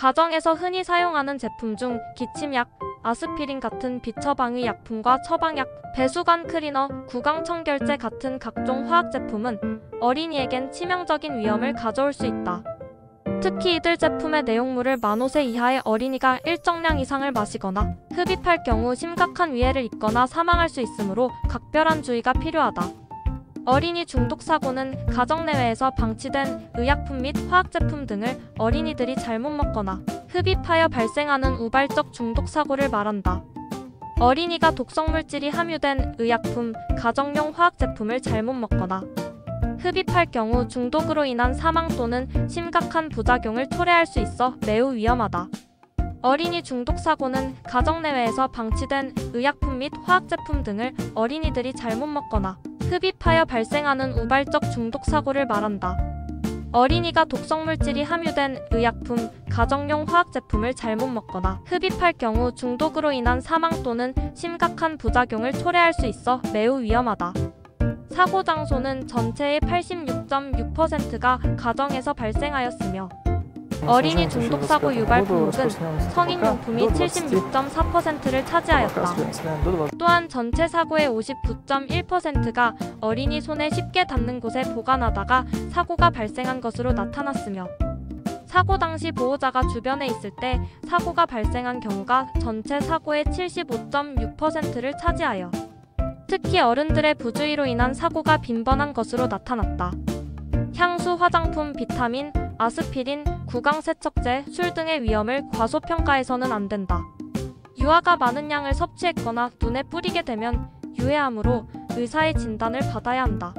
가정에서 흔히 사용하는 제품 중 기침약, 아스피린 같은 비처방의 약품과 처방약, 배수관 클리너, 구강청결제 같은 각종 화학 제품은 어린이에겐 치명적인 위험을 가져올 수 있다. 특히 이들 제품의 내용물을 만 5세 이하의 어린이가 일정량 이상을 마시거나 흡입할 경우 심각한 위해를 입거나 사망할 수 있으므로 각별한 주의가 필요하다. 어린이 중독 사고는 가정 내외에서 방치된 의약품 및 화학제품 등을 어린이들이 잘못 먹거나 흡입하여 발생하는 우발적 중독 사고를 말한다. 어린이가 독성물질이 함유된 의약품, 가정용 화학제품을 잘못 먹거나 흡입할 경우 중독으로 인한 사망 또는 심각한 부작용을 초래할 수 있어 매우 위험하다. 어린이 중독 사고는 가정 내외에서 방치된 의약품 및 화학제품 등을 어린이들이 잘못 먹거나 흡입하여 발생하는 우발적 중독 사고를 말한다. 어린이가 독성물질이 함유된 의약품, 가정용 화학제품을 잘못 먹거나 흡입할 경우 중독으로 인한 사망 또는 심각한 부작용을 초래할 수 있어 매우 위험하다. 사고 장소는 전체의 86.6%가 가정에서 발생하였으며 어린이 중독사고 유발 품목은 성인용품이 76.4%를 차지하였다. 또한 전체 사고의 59.1%가 어린이 손에 쉽게 닿는 곳에 보관하다가 사고가 발생한 것으로 나타났으며 사고 당시 보호자가 주변에 있을 때 사고가 발생한 경우가 전체 사고의 75.6%를 차지하여 특히 어른들의 부주의로 인한 사고가 빈번한 것으로 나타났다. 향수, 화장품, 비타민, 아스피린, 구강세척제, 술 등의 위험을 과소평가해서는 안 된다. 유아가 많은 양을 섭취했거나 눈에 뿌리게 되면 유해하므로 의사의 진단을 받아야 한다.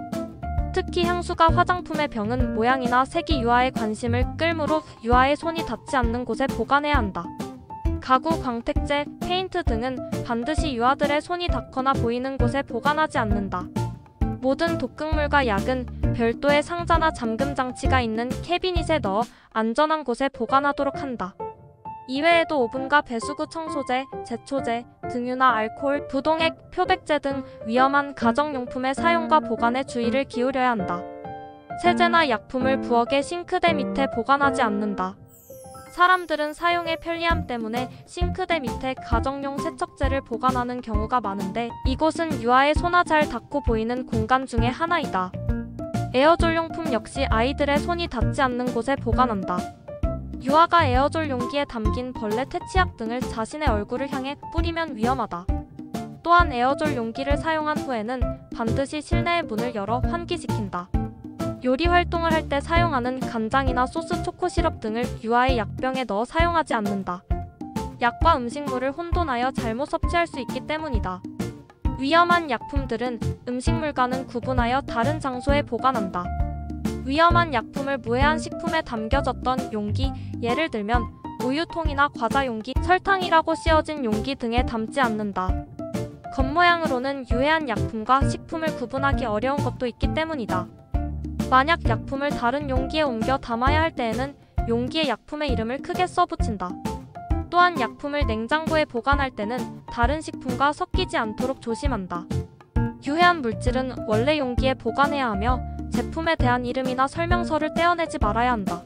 특히 향수가 화장품의 병은 모양이나 색이 유아의 관심을 끌므로 유아의 손이 닿지 않는 곳에 보관해야 한다. 가구, 광택제, 페인트 등은 반드시 유아들의 손이 닿거나 보이는 곳에 보관하지 않는다. 모든 독극물과 약은 별도의 상자나 잠금 장치가 있는 캐비닛에 넣어 안전한 곳에 보관하도록 한다. 이외에도 오븐과 배수구 청소제, 제초제, 등유나 알코올, 부동액, 표백제 등 위험한 가정용품의 사용과 보관에 주의를 기울여야 한다. 세제나 약품을 부엌의 싱크대 밑에 보관하지 않는다. 사람들은 사용의 편리함 때문에 싱크대 밑에 가정용 세척제를 보관하는 경우가 많은데 이곳은 유아의 손아 잘 닿고 보이는 공간 중에 하나이다. 에어졸 용품 역시 아이들의 손이 닿지 않는 곳에 보관한다. 유아가 에어졸 용기에 담긴 벌레 퇴치약 등을 자신의 얼굴을 향해 뿌리면 위험하다. 또한 에어졸 용기를 사용한 후에는 반드시 실내의 문을 열어 환기시킨다. 요리 활동을 할 때 사용하는 간장이나 소스, 초코 시럽 등을 유아의 약병에 넣어 사용하지 않는다. 약과 음식물을 혼돈하여 잘못 섭취할 수 있기 때문이다. 위험한 약품들은 음식물과는 구분하여 다른 장소에 보관한다. 위험한 약품을 무해한 식품에 담겨졌던 용기, 예를 들면 우유통이나 과자 용기, 설탕이라고 씌어진 용기 등에 담지 않는다. 겉모양으로는 유해한 약품과 식품을 구분하기 어려운 것도 있기 때문이다. 만약 약품을 다른 용기에 옮겨 담아야 할 때에는 용기에 약품의 이름을 크게 써붙인다. 또한 약품을 냉장고에 보관할 때는 다른 식품과 섞이지 않도록 조심한다. 유해한 물질은 원래 용기에 보관해야 하며 제품에 대한 이름이나 설명서를 떼어내지 말아야 한다.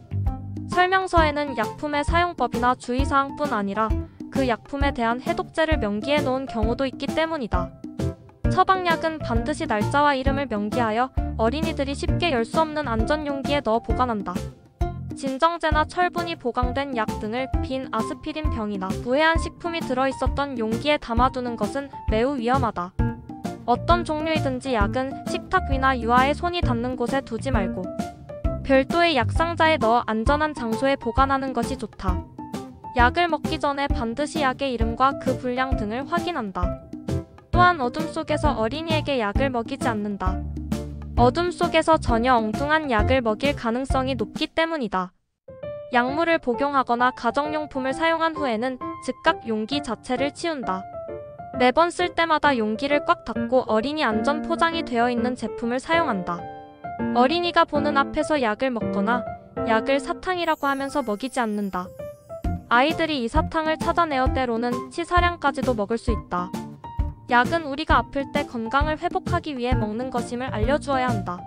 설명서에는 약품의 사용법이나 주의사항뿐 아니라 그 약품에 대한 해독제를 명기해 놓은 경우도 있기 때문이다. 처방약은 반드시 날짜와 이름을 명기하여 어린이들이 쉽게 열 수 없는 안전용기에 넣어 보관한다. 진정제나 철분이 보강된 약 등을 빈 아스피린 병이나 무해한 식품이 들어있었던 용기에 담아두는 것은 매우 위험하다. 어떤 종류이든지 약은 식탁 위나 유아의 손이 닿는 곳에 두지 말고 별도의 약상자에 넣어 안전한 장소에 보관하는 것이 좋다. 약을 먹기 전에 반드시 약의 이름과 그 분량 등을 확인한다. 또한 어둠 속에서 어린이에게 약을 먹이지 않는다. 어둠 속에서 전혀 엉뚱한 약을 먹일 가능성이 높기 때문이다. 약물을 복용하거나 가정용품을 사용한 후에는 즉각 용기 자체를 치운다. 매번 쓸 때마다 용기를 꽉 닫고 어린이 안전 포장이 되어 있는 제품을 사용한다. 어린이가 보는 앞에서 약을 먹거나 약을 사탕이라고 하면서 먹이지 않는다. 아이들이 이 사탕을 찾아내어 때로는 치사량까지도 먹을 수 있다. 약은 우리가 아플 때 건강을 회복하기 위해 먹는 것임을 알려주어야 한다.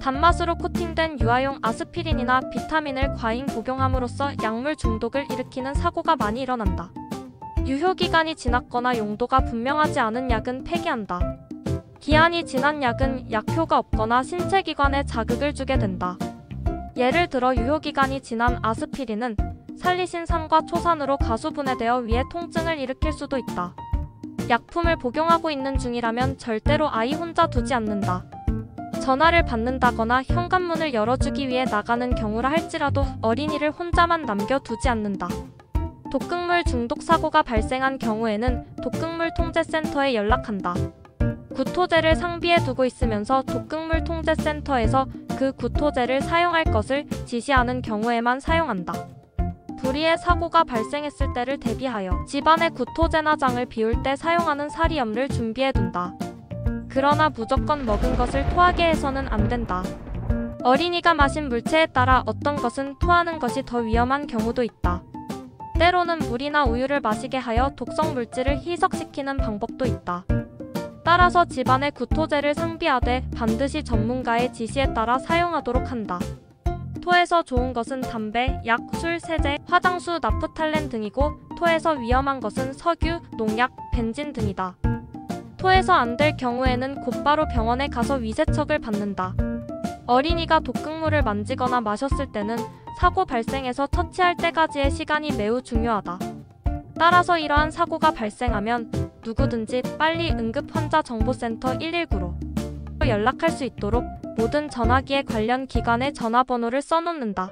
단맛으로 코팅된 유아용 아스피린이나 비타민을 과잉 복용함으로써 약물 중독을 일으키는 사고가 많이 일어난다. 유효기간이 지났거나 용도가 분명하지 않은 약은 폐기한다. 기한이 지난 약은 약효가 없거나 신체기관에 자극을 주게 된다. 예를 들어 유효기간이 지난 아스피린은 살리신산과 초산으로 가수분해되어 위의 통증을 일으킬 수도 있다. 약품을 복용하고 있는 중이라면 절대로 아이 혼자 두지 않는다. 전화를 받는다거나 현관문을 열어주기 위해 나가는 경우라 할지라도 어린이를 혼자만 남겨두지 않는다. 독극물 중독 사고가 발생한 경우에는 독극물 통제센터에 연락한다. 구토제를 상비에 두고 있으면서 독극물 통제센터에서 그 구토제를 사용할 것을 지시하는 경우에만 사용한다. 불의의 사고가 발생했을 때를 대비하여 집안에 구토제나 장을 비울 때 사용하는 사리염을 준비해둔다. 그러나 무조건 먹은 것을 토하게 해서는 안 된다. 어린이가 마신 물체에 따라 어떤 것은 토하는 것이 더 위험한 경우도 있다. 때로는 물이나 우유를 마시게 하여 독성 물질을 희석시키는 방법도 있다. 따라서 집안에 구토제를 상비하되 반드시 전문가의 지시에 따라 사용하도록 한다. 토에서 좋은 것은 담배, 약, 술, 세제, 화장수, 나프탈렌 등이고 토에서 위험한 것은 석유, 농약, 벤진 등이다. 토해서 안 될 경우에는 곧바로 병원에 가서 위세척을 받는다. 어린이가 독극물을 만지거나 마셨을 때는 사고 발생에서 처치할 때까지의 시간이 매우 중요하다. 따라서 이러한 사고가 발생하면 누구든지 빨리 응급환자정보센터 119로 연락할 수 있도록 모든 전화기에 관련 기관의 전화번호를 써놓는다.